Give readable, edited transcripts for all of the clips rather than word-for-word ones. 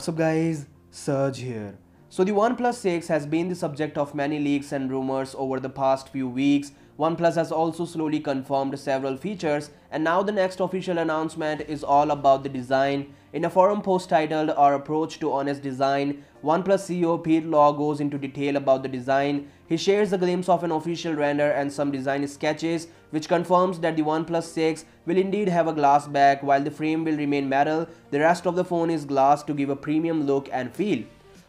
What's up guys, Surge here. So the OnePlus 6 has been the subject of many leaks and rumors over the past few weeks. OnePlus has also slowly confirmed several features, and now the next official announcement is all about the design. In a forum post titled Our Approach to Honest Design, OnePlus CEO Pete Law goes into detail about the design. He shares a glimpse of an official render and some design sketches, which confirms that the OnePlus 6 will indeed have a glass back while the frame will remain metal. The rest of the phone is glass to give a premium look and feel.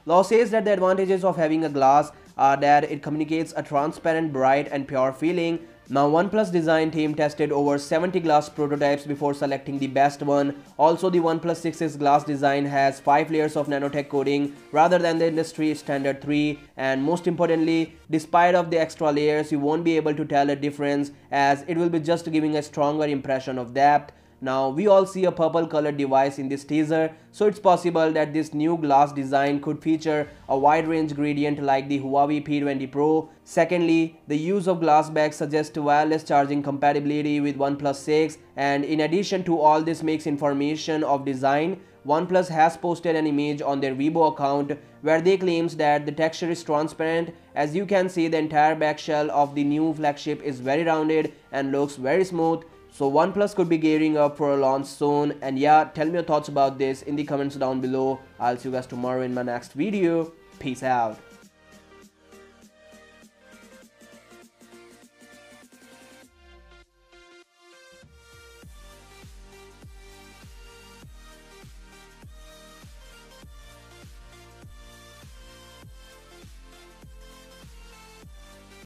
Law says that the advantages of having a glass are that it communicates a transparent, bright and pure feeling. Now OnePlus design team tested over 70 glass prototypes before selecting the best one. Also, the OnePlus 6's glass design has 5 layers of nanotech coating rather than the industry standard 3, and most importantly, despite of the extra layers, you won't be able to tell a difference as it will be just giving a stronger impression of depth. Now we all see a purple colored device in this teaser, so it's possible that this new glass design could feature a wide range gradient like the Huawei P20 Pro. Secondly, the use of glass back suggests wireless charging compatibility with OnePlus 6, and in addition to all this makes information of design, OnePlus has posted an image on their Weibo account where they claims that the texture is transparent. As you can see, the entire back shell of the new flagship is very rounded and looks very smooth. So OnePlus could be gearing up for a launch soon, and yeah, tell me your thoughts about this in the comments down below. I'll see you guys tomorrow in my next video. Peace out.